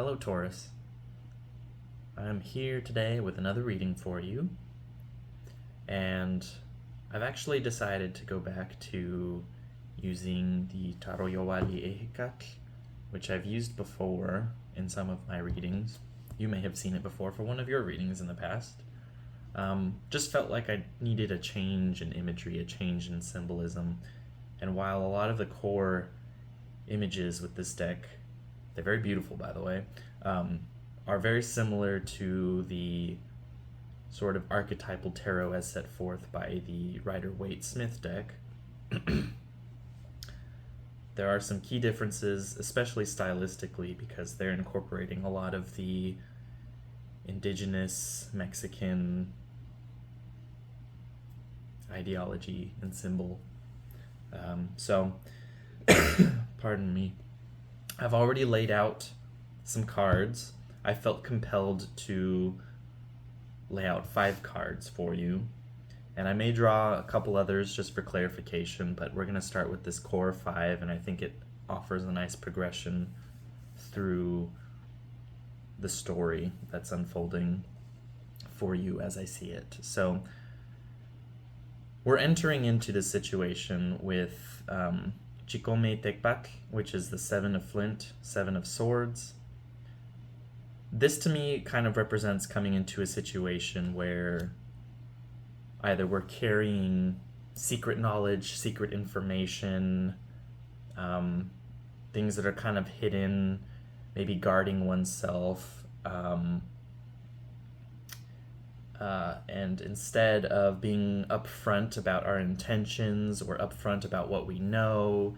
Hello, Taurus. I'm here today with another reading for you, and I've actually decided to go back to using the Taroyowali Ehikat, which I've used before in some of my readings. You may have seen it before for one of your readings in the past. Just felt like I needed a change in imagery, a change in symbolism, and while a lot of the core images with this deck, they're very beautiful, by the way, are very similar to the sort of archetypal tarot as set forth by the Rider-Waite-Smith deck. There are some key differences, especially stylistically, because they're incorporating a lot of the indigenous Mexican ideology and symbol. So, pardon me. I've already laid out some cards. I felt compelled to lay out 5 cards for you, and I may draw a couple others just for clarification, but we're going to start with this core 5, and I think it offers a nice progression through the story that's unfolding for you as I see it. So we're entering into this situation with Chikome Tekpak, which is the 7 of Flint, 7 of Swords. This to me kind of represents coming into a situation where either we're carrying secret knowledge, secret information, things that are kind of hidden, maybe guarding oneself, and instead of being upfront about our intentions or upfront about what we know,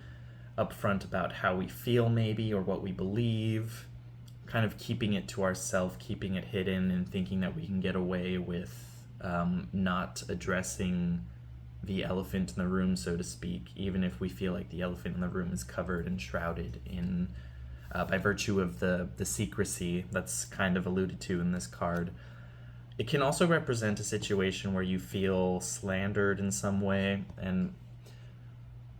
upfront about how we feel maybe or what we believe, kind of keeping it to ourselves, keeping it hidden, and thinking that we can get away with not addressing the elephant in the room, so to speak, even if we feel like the elephant in the room is covered and shrouded in by virtue of the secrecy that's kind of alluded to in this card. It can also represent a situation where you feel slandered in some way, and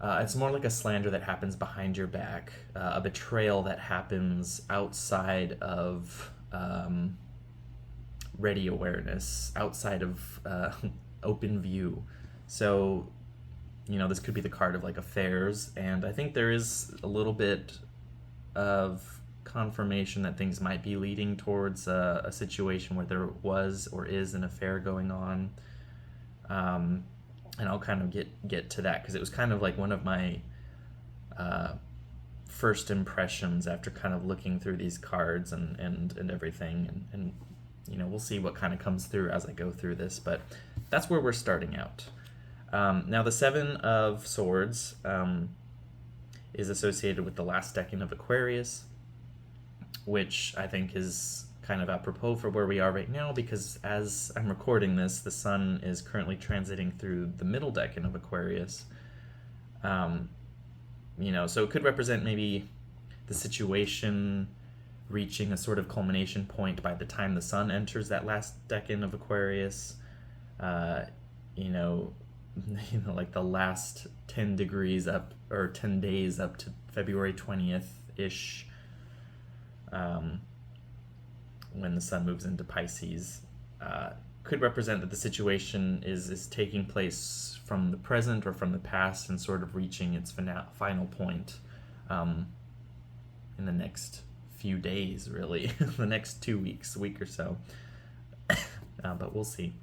it's more like a slander that happens behind your back, a betrayal that happens outside of ready awareness, outside of open view. So, this could be the card of like affairs, and I think there is a little bit of confirmation that things might be leading towards a situation where there was or is an affair going on. And I'll kind of get to that because it was kind of like one of my first impressions after kind of looking through these cards and everything, and we'll see what kind of comes through as I go through this, but that's where we're starting out. Now the 7 of Swords is associated with the last decan of Aquarius, which I think is kind of apropos for where we are right now, because as I'm recording this, the sun is currently transiting through the middle decan of Aquarius. So it could represent maybe the situation reaching a sort of culmination point by the time the sun enters that last decan of Aquarius. Like the last 10 degrees up, or 10 days up to February 20th-ish, when the sun moves into Pisces, could represent that the situation is taking place from the present or from the past and sort of reaching its final point in the next few days, really, the next 2 weeks, a week or so. But we'll see.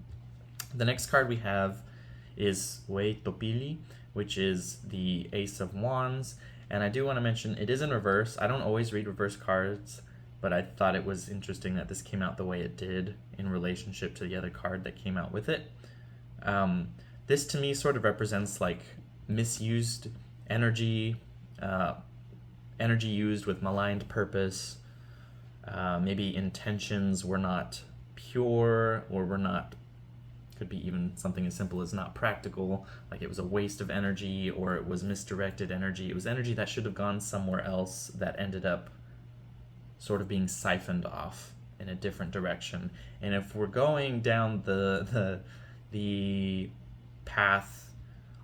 The next card we have is Wei Topili, which is the Ace of Wands, and I do want to mention it is in reverse. I don't always read reverse cards, but I thought it was interesting that this came out the way it did in relationship to the other card that came out with it. This to me sort of represents like misused energy, energy used with maligned purpose. Maybe intentions were not pure, or were not, could be even something as simple as not practical, like it was a waste of energy, or it was misdirected energy. It was energy that should have gone somewhere else that ended up sort of being siphoned off in a different direction. And if we're going down the path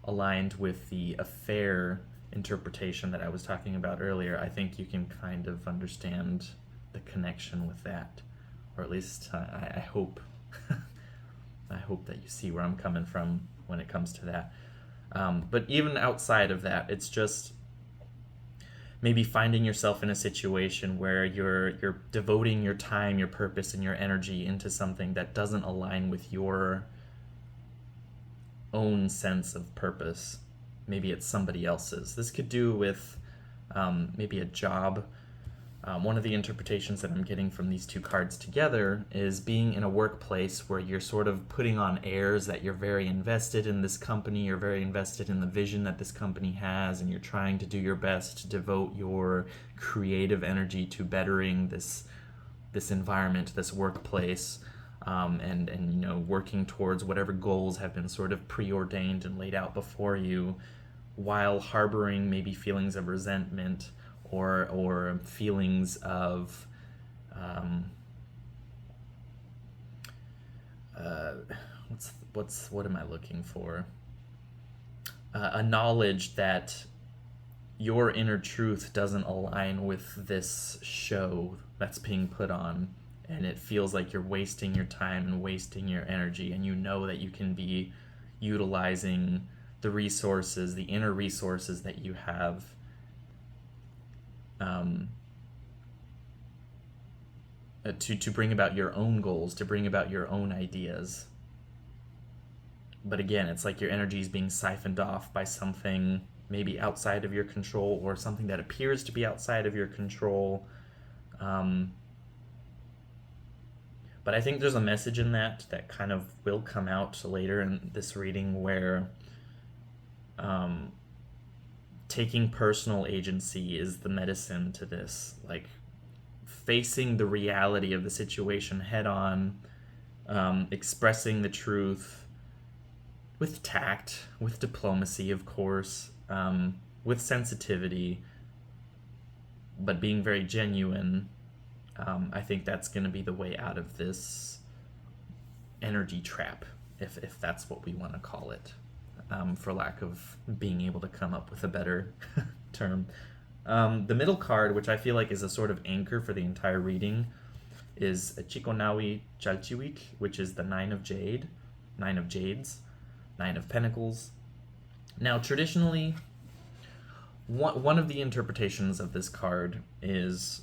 aligned with the affair interpretation that I was talking about earlier, I think you can kind of understand the connection with that, or at least I hope I hope that you see where I'm coming from when it comes to that. But even outside of that, it's just maybe finding yourself in a situation where you're devoting your time, your purpose, and your energy into something that doesn't align with your own sense of purpose. Maybe it's somebody else's. This could do with maybe a job. One of the interpretations that I'm getting from these two cards together is being in a workplace where you're sort of putting on airs that you're very invested in this company, you're very invested in the vision that this company has, and you're trying to do your best to devote your creative energy to bettering this environment, this workplace, and you know, working towards whatever goals have been sort of preordained and laid out before you, while harboring maybe feelings of resentment or feelings of what am I looking for? A knowledge that your inner truth doesn't align with this show that's being put on, and it feels like you're wasting your time and wasting your energy, and you know that you can be utilizing the resources, the inner resources that you have, to bring about your own goals, to bring about your own ideas. But again, it's like your energy is being siphoned off by something maybe outside of your control, or something that appears to be outside of your control. But I think there's a message in that kind of will come out later in this reading, where taking personal agency is the medicine to this. Like, facing the reality of the situation head on, expressing the truth with tact, with diplomacy, of course, with sensitivity, but being very genuine. I think that's going to be the way out of this energy trap, if that's what we want to call it, for lack of being able to come up with a better term. The middle card, which I feel like is a sort of anchor for the entire reading, is a Chikonawi Chalchiwik, which is the Nine of Jades, Nine of Pentacles. Now, traditionally, one of the interpretations of this card is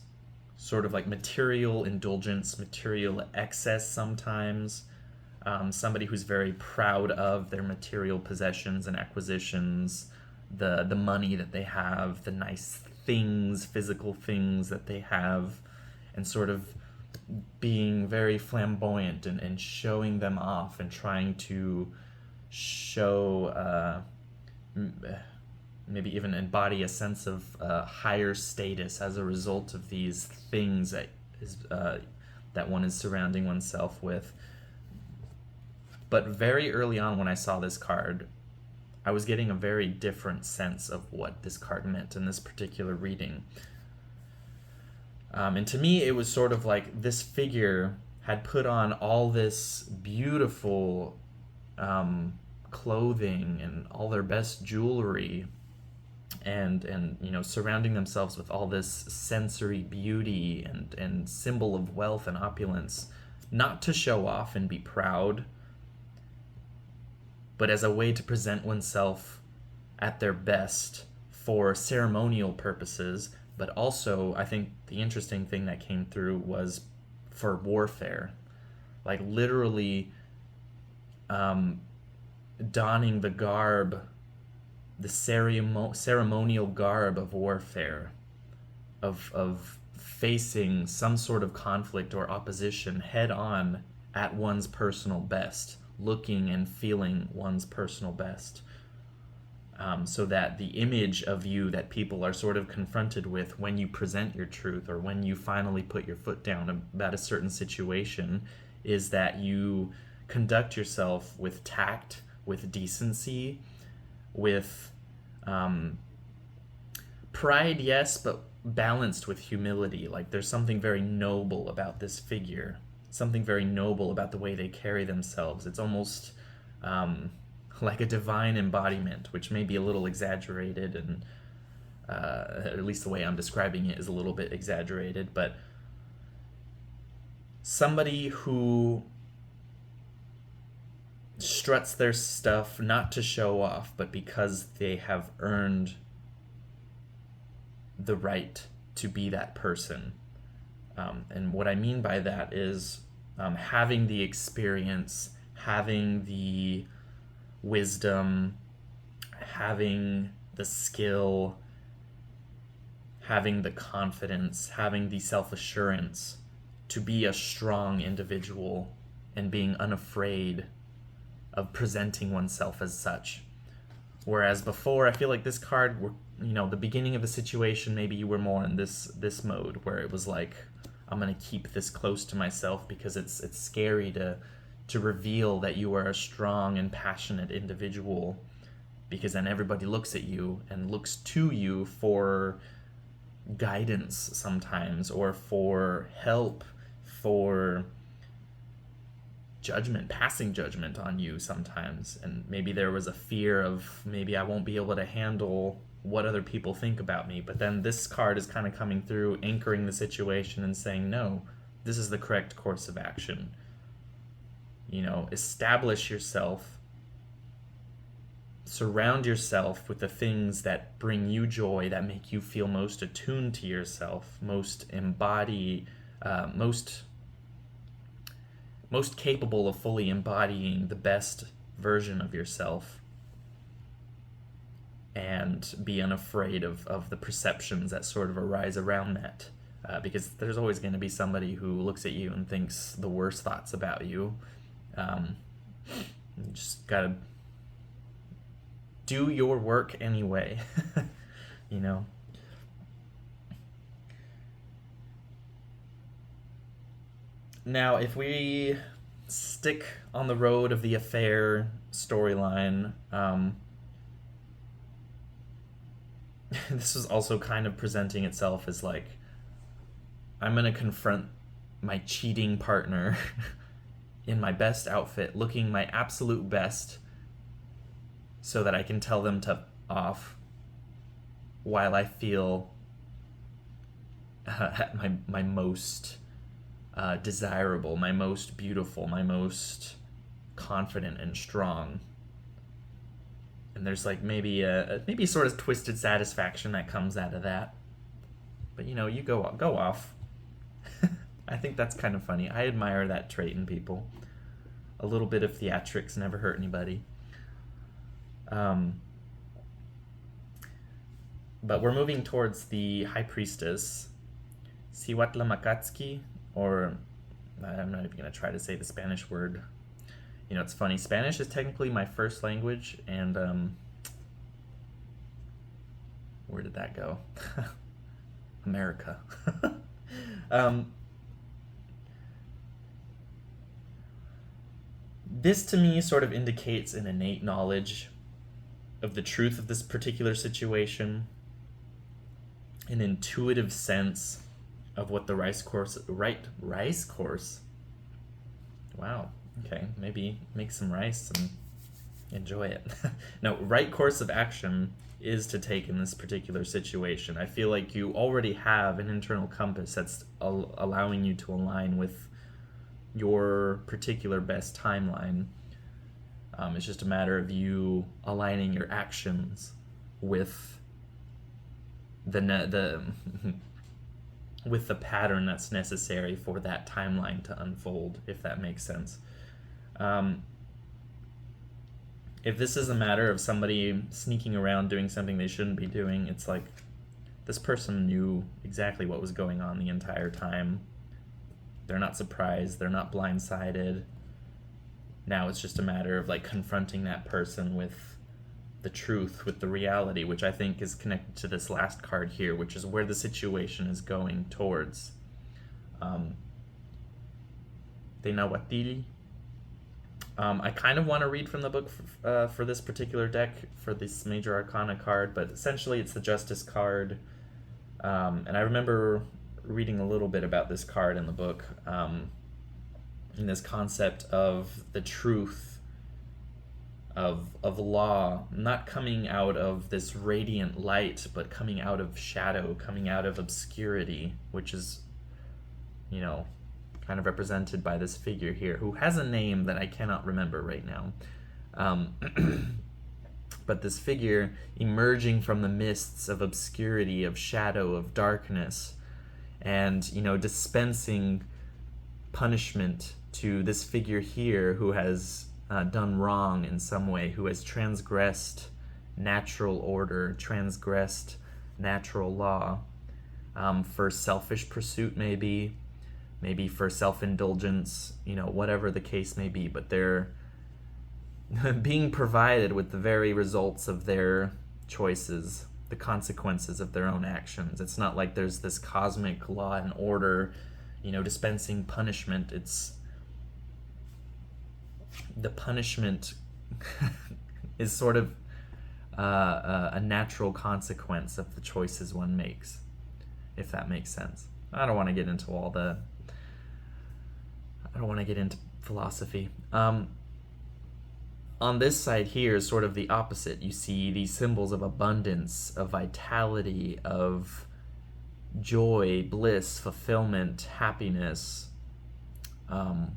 sort of like material indulgence, material excess sometimes. Somebody who's very proud of their material possessions and acquisitions, the money that they have, the nice things, physical things that they have, and sort of being very flamboyant and showing them off and trying to show, maybe even embody a sense of higher status as a result of these things that one is surrounding oneself with. But very early on, when I saw this card, I was getting a very different sense of what this card meant in this particular reading. And to me, it was sort of like this figure had put on all this beautiful clothing and all their best jewelry, and you know, surrounding themselves with all this sensory beauty and symbol of wealth and opulence, not to show off and be proud, but as a way to present oneself at their best for ceremonial purposes. But also, I think the interesting thing that came through was for warfare. Like, literally donning the garb, the ceremonial garb of warfare, of facing some sort of conflict or opposition head on at one's personal best, looking and feeling one's personal best, so that the image of you that people are sort of confronted with when you present your truth, or when you finally put your foot down about a certain situation, is that you conduct yourself with tact, with decency, with pride, yes, but balanced with humility. Like, there's something very noble about this figure, something very noble about the way they carry themselves. It's almost like a divine embodiment, which may be a little exaggerated, and at least the way I'm describing it is a little bit exaggerated, but somebody who struts their stuff not to show off, but because they have earned the right to be that person. And what I mean by that is having the experience, having the wisdom, having the skill, having the confidence, having the self-assurance to be a strong individual and being unafraid of presenting oneself as such. Whereas before, I feel like this card, the beginning of the situation, maybe you were more in this mode where it was like, I'm gonna keep this close to myself because it's scary to reveal that you are a strong and passionate individual, because then everybody looks at you and looks to you for guidance sometimes, or for help, for judgment, passing judgment on you sometimes. And maybe there was a fear of, maybe I won't be able to handle what other people think about me. But then this card is kind of coming through, anchoring the situation and saying, no, this is the correct course of action. Establish yourself, surround yourself with the things that bring you joy, that make you feel most attuned to yourself, most most capable of fully embodying the best version of yourself, and be unafraid of the perceptions that sort of arise around that. Because there's always going to be somebody who looks at you and thinks the worst thoughts about you. You just gotta do your work anyway. Now, if we stick on the road of the affair storyline, this is also kind of presenting itself as like, I'm gonna confront my cheating partner in my best outfit, looking my absolute best, so that I can tell them to off, while I feel at my most desirable, my most beautiful, my most confident and strong. And there's like maybe sort of twisted satisfaction that comes out of that. But you go off. I think that's kind of funny. I admire that trait in people. A little bit of theatrics never hurt anybody. But we're moving towards the High Priestess, Siwatla Makatski, or I'm not even going to try to say the Spanish word. It's funny. Spanish is technically my first language, and where did that go? America. This to me sort of indicates an innate knowledge of the truth of this particular situation, an intuitive sense of what the rice course. Wow. Okay, maybe make some rice and enjoy it. No, right course of action is to take in this particular situation. I feel like you already have an internal compass that's allowing you to align with your particular best timeline. It's just a matter of you aligning your actions with the with the pattern that's necessary for that timeline to unfold, if that makes sense. If this is a matter of somebody sneaking around doing something they shouldn't be doing, it's like this person knew exactly what was going on the entire time. They're not surprised, they're not blindsided. Now it's just a matter of like confronting that person with the truth, with the reality, which I think is connected to this last card here, which is where the situation is going towards. Tenawatili. I kind of want to read from the book for this particular deck, for this Major Arcana card, but essentially it's the Justice card. And I remember reading a little bit about this card in the book, in this concept of the truth of law not coming out of this radiant light, but coming out of shadow, coming out of obscurity, which is, kind of represented by this figure here, who has a name that I cannot remember right now. But this figure emerging from the mists of obscurity, of shadow, of darkness, and, you know, dispensing punishment to this figure here who has done wrong in some way, who has transgressed natural order, transgressed natural law, for selfish pursuit, maybe for self-indulgence, you know, whatever the case may be. But they're being provided with the very results of their choices, the consequences of their own actions. It's not like there's this cosmic law and order, you know, dispensing punishment. It's the punishment is sort of a natural consequence of the choices one makes, if that makes sense. I don't want to get into philosophy. On this side here is sort of the opposite. You see these symbols of abundance, of vitality, of joy, bliss, fulfillment, happiness. You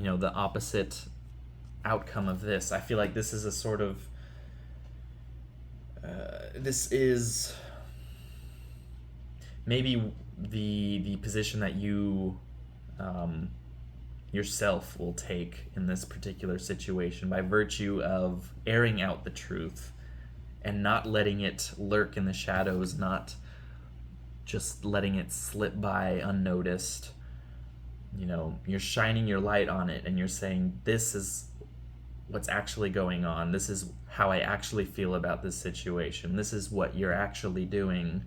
know, the opposite outcome of this. I feel like this is a sort of this is maybe the position that you yourself will take in this particular situation, by virtue of airing out the truth and not letting it lurk in the shadows, not just letting it slip by unnoticed. You know, you're shining your light on it and you're saying, this is what's actually going on. This is how I actually feel about this situation. This is what you're actually doing.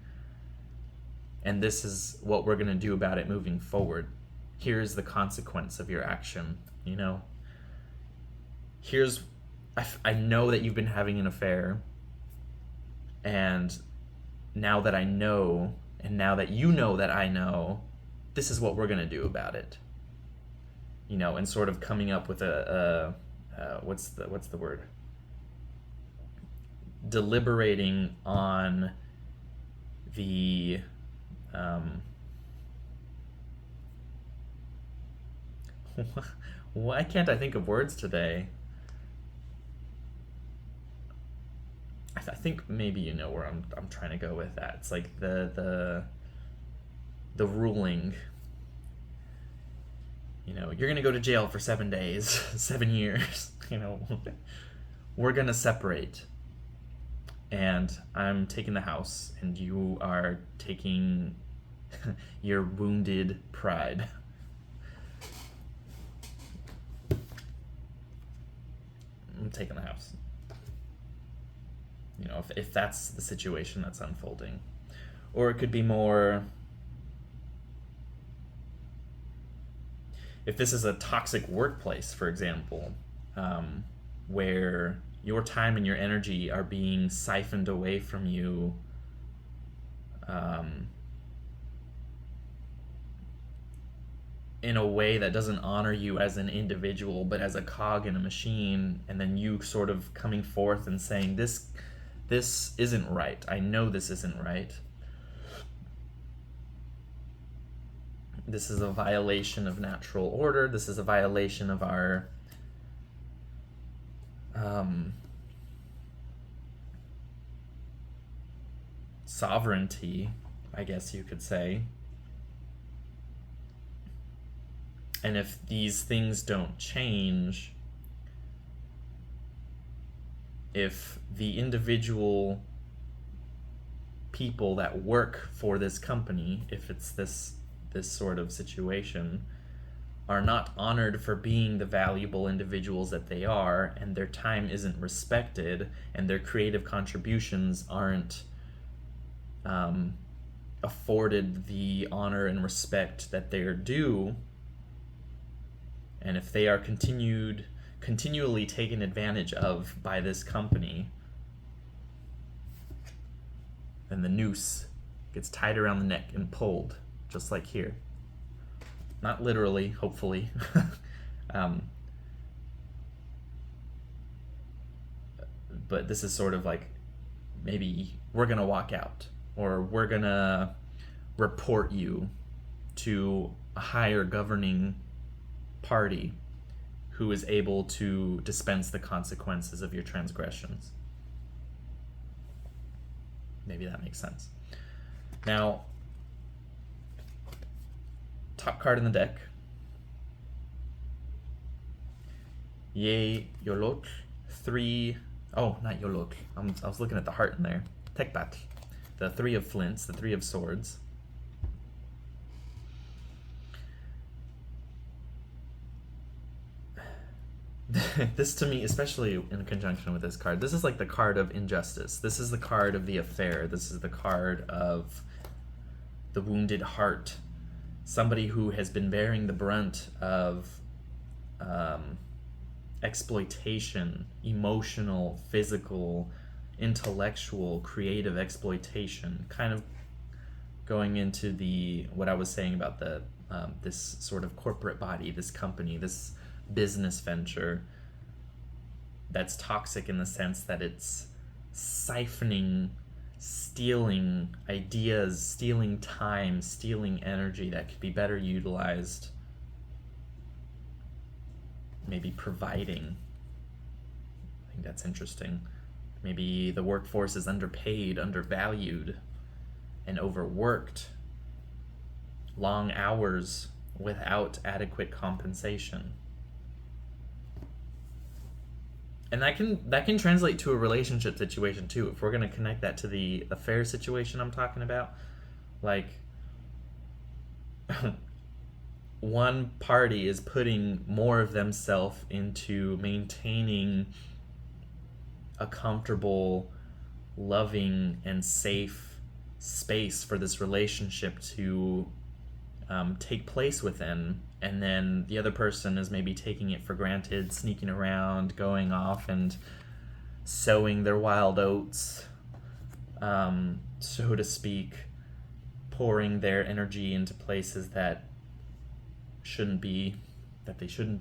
And this is what we're going to do about it moving forward. Here's the consequence of your action, you know? I know that you've been having an affair, and now that I know, and now that you know that I know, this is what we're going to do about it. You know, and sort of coming up with what's the word? Deliberating on the why can't I think of words today? I think maybe you know where I'm trying to go with that. It's like the ruling. You know, you're gonna go to jail for 7 days, 7 years. You know, we're gonna separate, and I'm taking the house, and you are taking your wounded pride. I'm taking the house. You know, if that's the situation that's unfolding. Or it could be more, if this is a toxic workplace, for example, where your time and your energy are being siphoned away from you, in a way that doesn't honor you as an individual, but as a cog in a machine, and then you sort of coming forth and saying, this isn't right. I know this isn't right. This is a violation of natural order. This is a violation of our sovereignty, I guess you could say. And if these things don't change, if the individual people that work for this company, if it's this sort of situation, are not honored for being the valuable individuals that they are, and their time isn't respected, and their creative contributions aren't afforded the honor and respect that they are due, and if they are continually taken advantage of by this company, then the noose gets tied around the neck and pulled, just like here. Not literally, hopefully. But this is sort of like, maybe we're gonna walk out, or we're gonna report you to a higher governing party who is able to dispense the consequences of your transgressions. Maybe that makes sense. Now, top card in the deck, Ye Yolotl, not Yolotl, I was looking at the heart in there, Tekbat, the 3 of flints, the 3 of swords. This to me, especially in conjunction with this card, this is like the card of injustice. This is the card of the affair. This is the card of the wounded heart. Somebody who has been bearing the brunt of exploitation, emotional, physical, intellectual, creative exploitation, kind of going into what I was saying about the this sort of corporate body, this company, this business venture that's toxic in the sense that it's siphoning, stealing ideas, stealing time, stealing energy that could be better utilized, maybe providing. I think that's interesting. Maybe the workforce is underpaid, undervalued, and overworked. Long hours without adequate compensation. And that can translate to a relationship situation too. If we're going to connect that to the affair situation I'm talking about, like one party is putting more of themselves into maintaining a comfortable, loving, and safe space for this relationship to take place within, and then the other person is maybe taking it for granted, sneaking around, going off and sowing their wild oats, so to speak, pouring their energy into places that they shouldn't be, shouldn't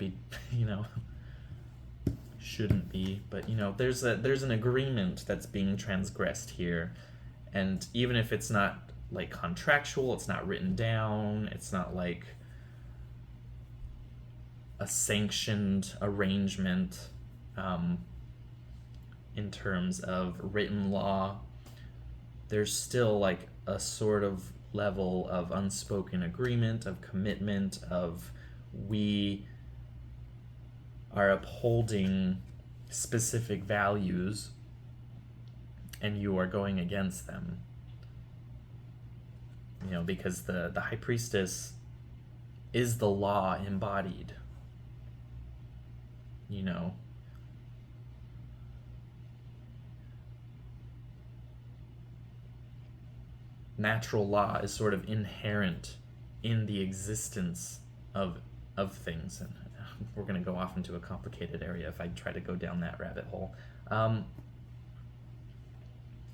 be, but there's an agreement that's being transgressed here, and even if it's not like contractual, it's not written down, it's not like a sanctioned arrangement in terms of written law, there's still like a sort of level of unspoken agreement, of commitment, of we are upholding specific values and you are going against them. Because the High Priestess is the law embodied. Natural law is sort of inherent in the existence of things, and we're going to go off into a complicated area if I try to go down that rabbit hole.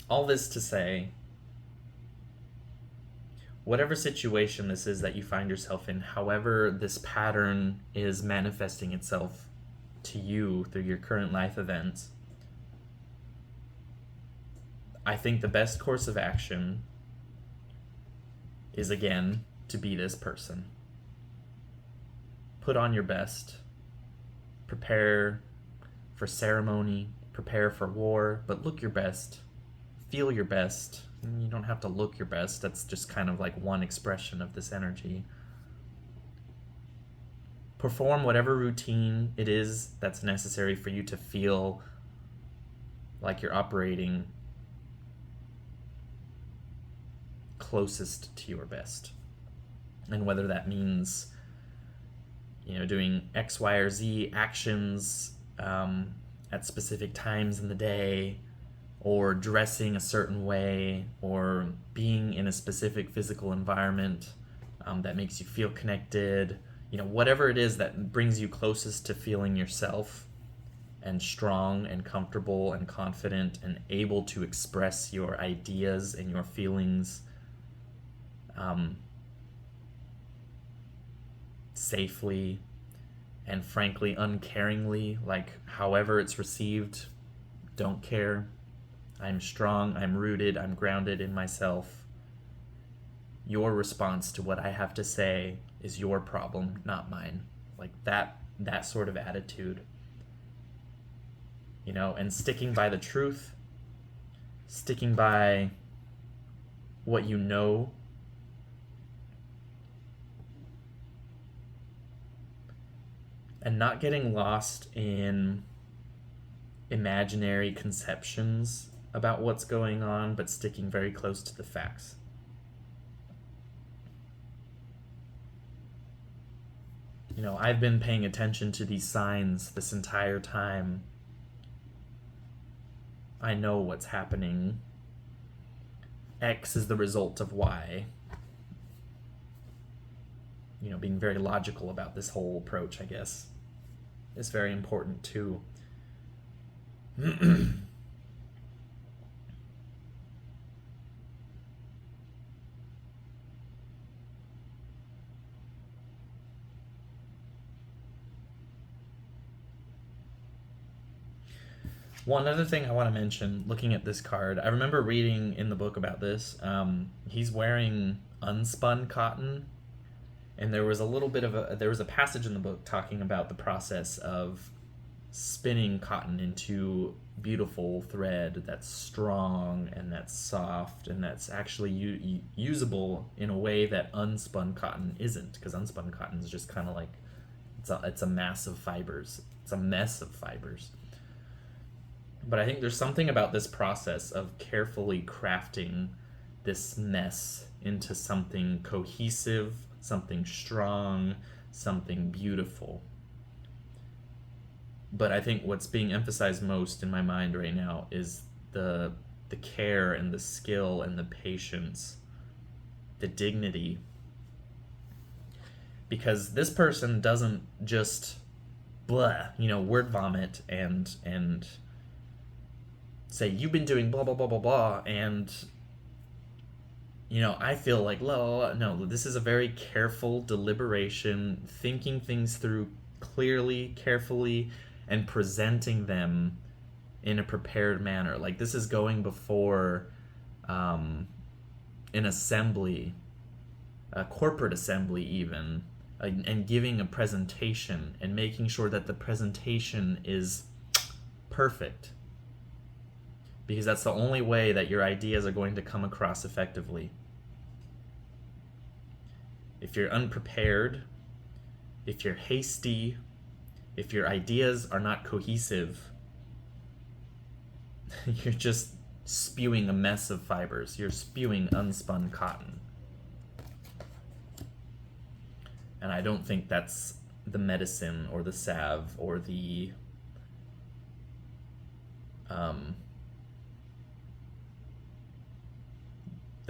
All this to say, whatever situation this is that you find yourself in, however this pattern is manifesting itself to you through your current life events, I think the best course of action is, again, to be this person. Put on your best. Prepare for ceremony. Prepare for war, but look your best. Feel your best. You don't have to look your best. That's just kind of like one expression of this energy. Perform whatever routine it is that's necessary for you to feel like you're operating closest to your best. And whether that means, doing X, Y, or Z actions at specific times in the day, or dressing a certain way, or being in a specific physical environment that makes you feel connected, whatever it is that brings you closest to feeling yourself and strong and comfortable and confident and able to express your ideas and your feelings safely and frankly uncaringly, like however it's received, don't care. I'm strong, I'm rooted, I'm grounded in myself. your response to what I have to say is your problem, not mine. Like that sort of attitude. You know, and sticking by the truth, sticking by what you know, and not getting lost in imaginary conceptions about what's going on, but sticking very close to the facts. You know, I've been paying attention to these signs this entire time. I know what's happening. X is the result of Y. You know, being very logical about this whole approach, I guess, is very important too. One other thing I want to mention, looking at this card, I remember reading in the book about this. He's wearing unspun cotton, and there was a passage in the book talking about the process of spinning cotton into beautiful thread that's strong and that's soft and that's actually usable in a way that unspun cotton isn't, because unspun cotton is just kind of like it's a mass of fibers. It's a mess of fibers. But I think there's something about this process of carefully crafting this mess into something cohesive, something strong, something beautiful. But I think what's being emphasized most in my mind right now is the care and the skill and the patience, the dignity. Because this person doesn't just word vomit and say, you've been doing blah, blah, blah, blah, blah, and, I feel like, no, this is a very careful deliberation, thinking things through clearly, carefully, and presenting them in a prepared manner. Like, this is going before an assembly, a corporate assembly even, and giving a presentation and making sure that the presentation is perfect. Because that's the only way that your ideas are going to come across effectively. If you're unprepared, if you're hasty, if your ideas are not cohesive, you're just spewing a mess of fibers. You're spewing unspun cotton. And I don't think that's the medicine or the salve or the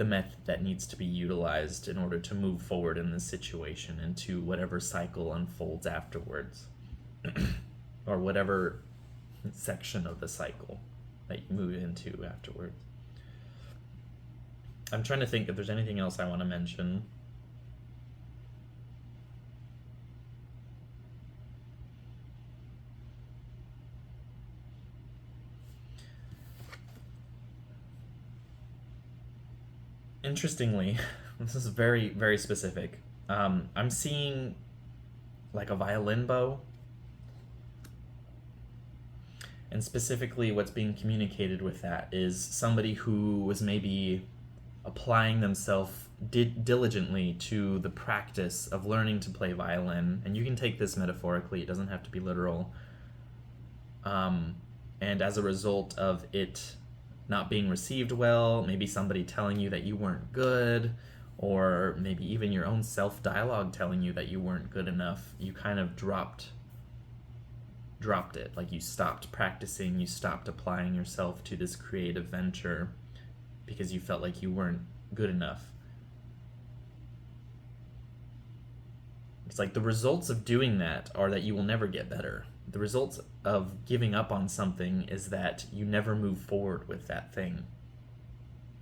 method that needs to be utilized in order to move forward in this situation into whatever cycle unfolds afterwards. Or whatever section of the cycle that you move into afterwards. I'm trying to think if there's anything else I want to mention. Interestingly, this is very, very specific. I'm seeing like a violin bow. And specifically what's being communicated with that is somebody who was maybe applying themselves diligently to the practice of learning to play violin. And you can take this metaphorically, it doesn't have to be literal. And as a result of it not being received well, maybe somebody telling you that you weren't good, or maybe even your own self-dialogue telling you that you weren't good enough, you kind of dropped it. Like, you stopped practicing, you stopped applying yourself to this creative venture because you felt like you weren't good enough. It's like the results of doing that are that you will never get better. The results of giving up on something is that you never move forward with that thing.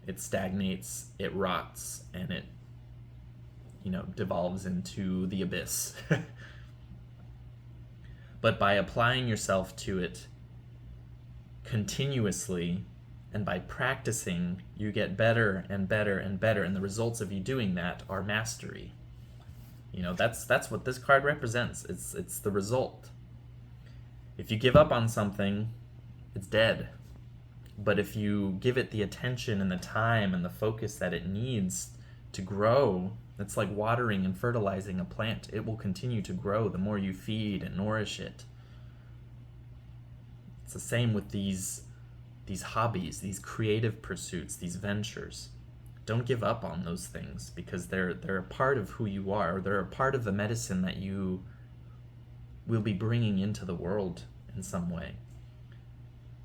It stagnates, it rots, and it, devolves into the abyss. But by applying yourself to it continuously And by practicing, you get better and better and better, and the results of you doing that are mastery. You know, that's what this card represents. It's the result. If you give up on something, it's dead. But if you give it the attention and the time and the focus that it needs to grow, it's like watering and fertilizing a plant. It will continue to grow the more you feed and nourish it. It's the same with these hobbies, these creative pursuits, these ventures. Don't give up on those things, because they're a part of who you are. They're a part of the medicine that you will be bringing into the world in some way.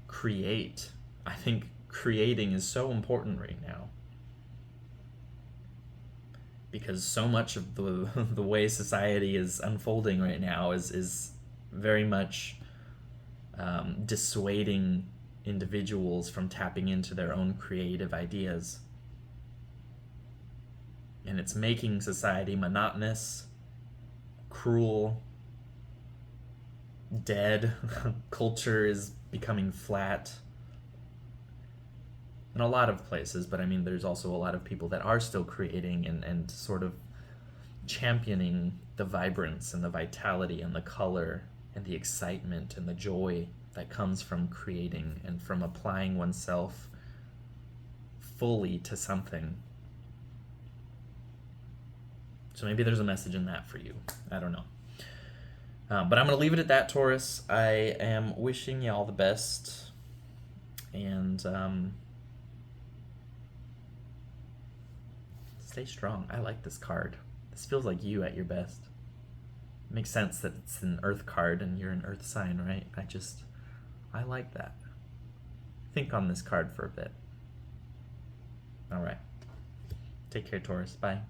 Create. I think creating is so important right now, because so much of the way society is unfolding right now is very much dissuading individuals from tapping into their own creative ideas. And it's making society monotonous, cruel, dead. Culture is becoming flat in a lot of places, but I mean, there's also a lot of people that are still creating and sort of championing the vibrance and the vitality and the color and the excitement and the joy that comes from creating and from applying oneself fully to something. So maybe there's a message in that for you. I don't know. But I'm going to leave it at that, Taurus. I am wishing you all the best. And stay strong. I like this card. This feels like you at your best. It makes sense that it's an Earth card and you're an Earth sign, right? I like that. Think on this card for a bit. All right. Take care, Taurus. Bye.